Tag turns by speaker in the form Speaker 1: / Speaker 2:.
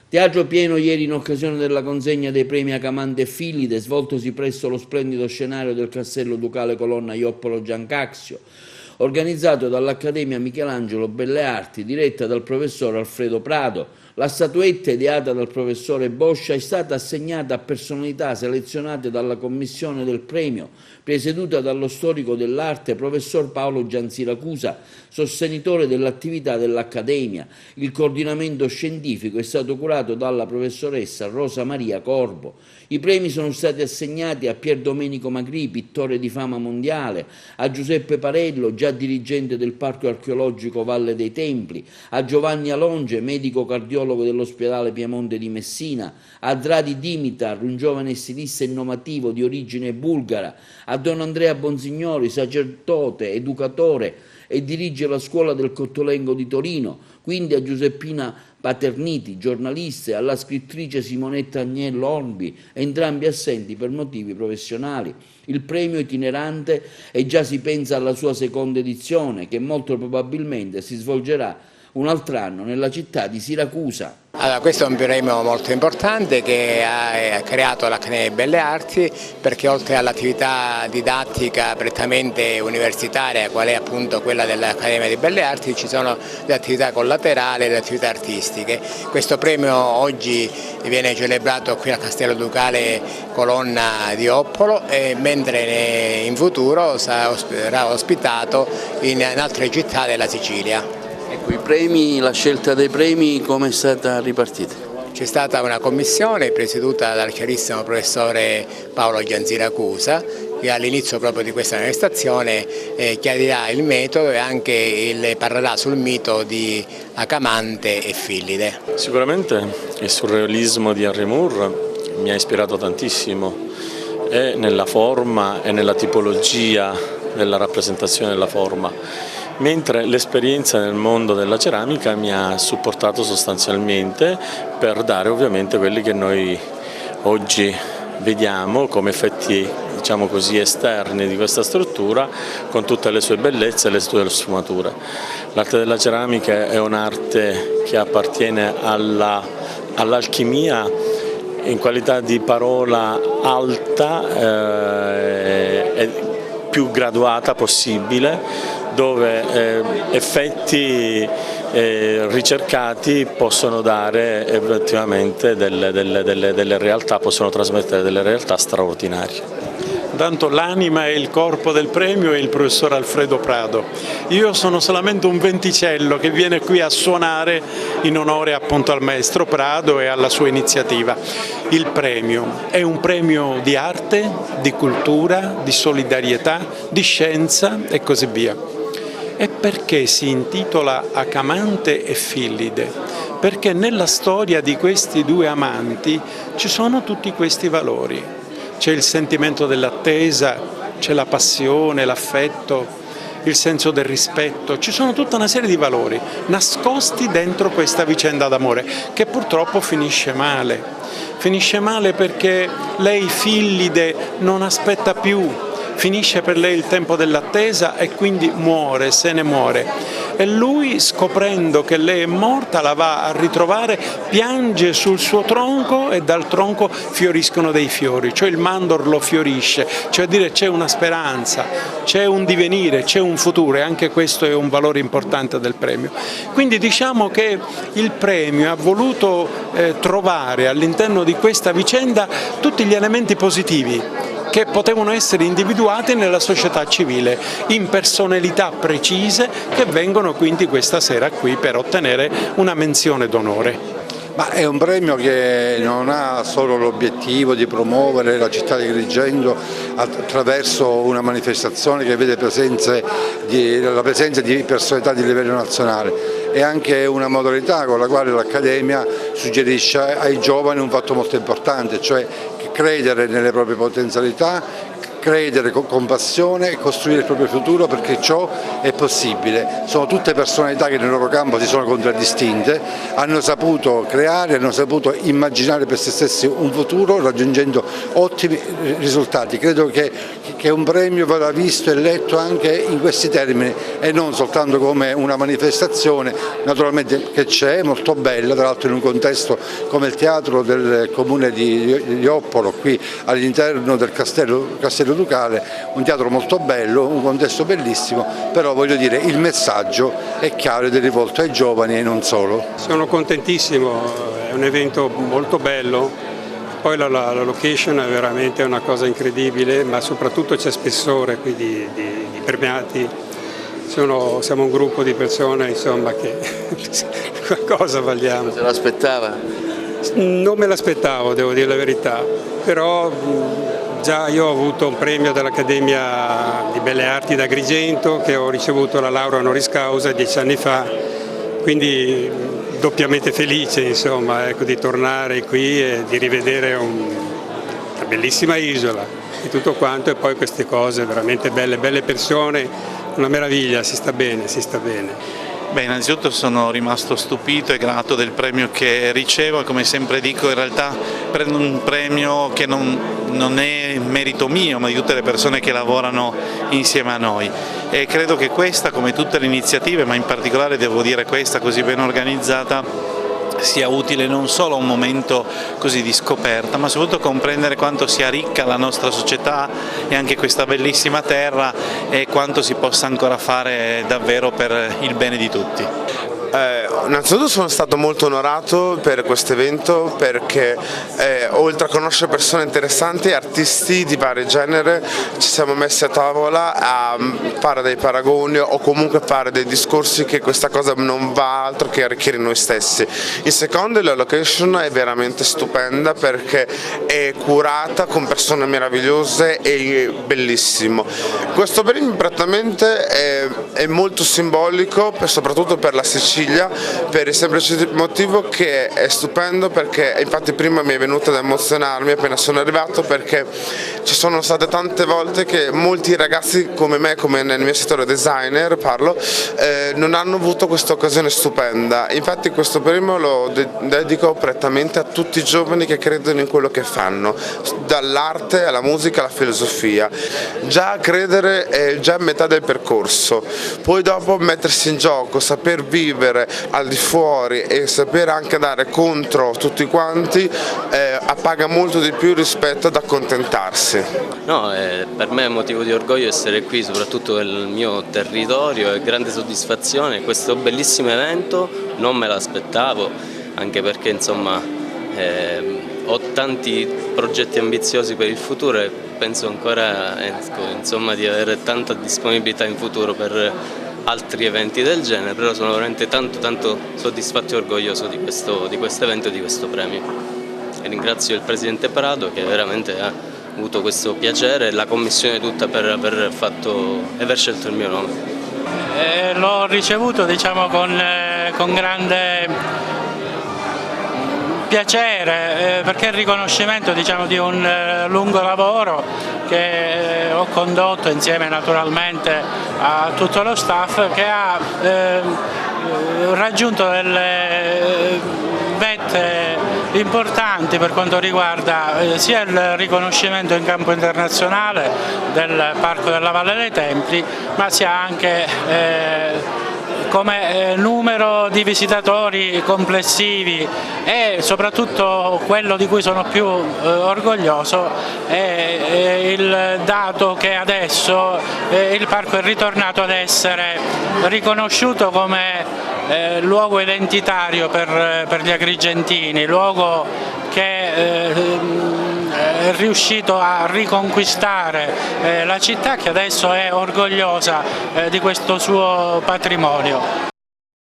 Speaker 1: Teatro pieno ieri in occasione della consegna dei premi Acamante e Fillide, svoltosi presso lo splendido scenario del Castello Ducale Colonna Ioppolo Giancaxio, organizzato dall'Accademia Michelangelo Belle Arti, diretta dal professor Alfredo Prado. La statuetta, ideata dal professore Boscia, è stata assegnata a personalità selezionate dalla commissione del premio, presieduta dallo storico dell'arte professor Paolo Giansiracusa, sostenitore dell'attività dell'Accademia. Il coordinamento scientifico è stato curato dalla professoressa Rosa Maria Corbo. I premi sono stati assegnati a Pier Domenico Magri, pittore di fama mondiale, a Giuseppe Parello, già dirigente del Parco Archeologico Valle dei Templi, a Giovanni Alonge, medico cardiologo dell'ospedale Piemonte di Messina, a Dradi Dimitar, un giovane stilista innovativo di origine bulgara, a Don Andrea Bonsignori, sacerdote, educatore e dirige la scuola del Cottolengo di Torino, quindi a Giuseppina Paterniti, giornalista, e alla scrittrice Simonetta Agnello Orbi, entrambi assenti per motivi professionali. Il premio itinerante e già si pensa alla sua seconda edizione, che molto probabilmente si svolgerà un altro anno nella città di Siracusa.
Speaker 2: Allora, questo è un premio molto importante che ha creato l'Accademia Belle Arti, perché oltre all'attività didattica prettamente universitaria, qual è appunto quella dell'Accademia di Belle Arti, ci sono le attività collaterali e le attività artistiche. Questo premio oggi viene celebrato qui al Castello Ducale Colonna di Oppolo, mentre in futuro sarà ospitato in altre città della Sicilia.
Speaker 1: Ecco, i premi, la scelta dei premi come è stata ripartita?
Speaker 2: C'è stata una commissione presieduta dal chiarissimo professore Paolo Giansiracusa, che all'inizio proprio di questa manifestazione chiarirà il metodo e anche parlerà sul mito di Acamante e Fillide.
Speaker 3: Sicuramente il surrealismo di Henry Moore mi ha ispirato tantissimo, e nella forma e nella tipologia della rappresentazione della forma. Mentre l'esperienza nel mondo della ceramica mi ha supportato sostanzialmente per dare ovviamente quelli che noi oggi vediamo come effetti, diciamo così, esterni di questa struttura, con tutte le sue bellezze e le sue sfumature. L'arte della ceramica è un'arte che appartiene all'alchimia in qualità di parola alta e più graduata possibile, dove effetti ricercati possono dare effettivamente delle realtà, possono trasmettere delle realtà straordinarie.
Speaker 4: Tanto l'anima e il corpo del premio è il professor Alfredo Prado. Io sono solamente un venticello che viene qui a suonare in onore appunto al maestro Prado e alla sua iniziativa. Il premio è un premio di arte, di cultura, di solidarietà, di scienza e così via. E perché si intitola Acamante e Fillide? Perché nella storia di questi due amanti ci sono tutti questi valori. C'è il sentimento dell'attesa, c'è la passione, l'affetto, il senso del rispetto, ci sono tutta una serie di valori nascosti dentro questa vicenda d'amore che purtroppo finisce male. Finisce male perché lei, Fillide, non aspetta più, finisce per lei il tempo dell'attesa e quindi muore, se ne muore. E lui, scoprendo che lei è morta, la va a ritrovare, piange sul suo tronco e dal tronco fioriscono dei fiori, cioè il mandorlo fiorisce, cioè a dire c'è una speranza, c'è un divenire, c'è un futuro, e anche questo è un valore importante del premio. Quindi diciamo che il premio ha voluto trovare all'interno di questa vicenda tutti gli elementi positivi che potevano essere individuati nella società civile in personalità precise che vengono quindi questa sera qui per ottenere una menzione d'onore.
Speaker 5: Ma è un premio che non ha solo l'obiettivo di promuovere la città di Agrigento attraverso una manifestazione che vede la presenza di personalità di livello nazionale, è anche una modalità con la quale l'Accademia suggerisce ai giovani un fatto molto importante, cioè credere nelle proprie potenzialità, credere con passione e costruire il proprio futuro, perché ciò è possibile. Sono tutte personalità che nel loro campo si sono contraddistinte, hanno saputo creare, hanno saputo immaginare per se stessi un futuro raggiungendo ottimi risultati. Credo che un premio vada visto e letto anche in questi termini e non soltanto come una manifestazione, naturalmente che c'è, molto bella, tra l'altro in un contesto come il teatro del comune di Joppolo, qui all'interno del Castello Ducale, un teatro molto bello, un contesto bellissimo, però voglio dire il messaggio è chiaro ed è rivolto ai giovani e non solo.
Speaker 4: Sono contentissimo, è un evento molto bello, poi la location è veramente una cosa incredibile, ma soprattutto c'è spessore qui di premiati. Siamo un gruppo di persone, insomma, che qualcosa valiamo.
Speaker 1: Se l'aspettava?
Speaker 4: Non me l'aspettavo, devo dire la verità, però già io ho avuto un premio dall'Accademia di Belle Arti da Agrigento, che ho ricevuto la laurea honoris causa 10 anni fa, quindi doppiamente felice, insomma, ecco, di tornare qui e di rivedere una bellissima isola e tutto quanto, e poi queste cose veramente belle persone. Una meraviglia, si sta bene, si sta bene.
Speaker 6: Beh, innanzitutto sono rimasto stupito e grato del premio che ricevo, e come sempre dico, in realtà prendo un premio che non è merito mio, ma di tutte le persone che lavorano insieme a noi, e credo che questa, come tutte le iniziative, ma in particolare devo dire questa così ben organizzata, sia utile non solo a un momento così di scoperta, ma soprattutto comprendere quanto sia ricca la nostra società e anche questa bellissima terra, e quanto si possa ancora fare davvero per il bene di tutti.
Speaker 7: Innanzitutto sono stato molto onorato per questo evento, perché oltre a conoscere persone interessanti, artisti di vario genere, ci siamo messi a tavola a fare dei paragoni o comunque fare dei discorsi che questa cosa non va altro che arricchire noi stessi. In secondo, la location è veramente stupenda perché è curata con persone meravigliose e bellissimo. Questo premio praticamente è molto simbolico, soprattutto per la Sicilia, per il semplice motivo che è stupendo, perché infatti prima mi è venuto ad emozionarmi appena sono arrivato, perché ci sono state tante volte che molti ragazzi come me, come nel mio settore designer parlo, non hanno avuto questa occasione stupenda. Infatti questo premio lo dedico prettamente a tutti i giovani che credono in quello che fanno, dall'arte alla musica alla filosofia. Già credere è già metà del percorso, poi dopo mettersi in gioco, saper vivere al di fuori e sapere anche andare contro tutti quanti appaga molto di più rispetto ad accontentarsi.
Speaker 8: No, per me è motivo di orgoglio essere qui, soprattutto nel mio territorio, è grande soddisfazione. Questo bellissimo evento non me l'aspettavo, anche perché insomma ho tanti progetti ambiziosi per il futuro e penso ancora insomma, di avere tanta disponibilità in futuro per altri eventi del genere, però sono veramente tanto soddisfatto e orgoglioso di questo evento e di questo premio. E ringrazio il Presidente Prado, che veramente ha avuto questo piacere, e la Commissione tutta per aver scelto il mio nome.
Speaker 9: L'ho ricevuto, diciamo, con grande piacere, perché è il riconoscimento, diciamo, di un lungo lavoro che ho condotto insieme naturalmente a tutto lo staff, che ha raggiunto delle vette importanti per quanto riguarda sia il riconoscimento in campo internazionale del Parco della Valle dei Templi, ma sia anche come numero di visitatori complessivi, e soprattutto quello di cui sono più orgoglioso è il dato che adesso il parco è ritornato ad essere riconosciuto come luogo identitario per gli agrigentini, luogo che è riuscito a riconquistare la città, che adesso è orgogliosa di questo suo patrimonio.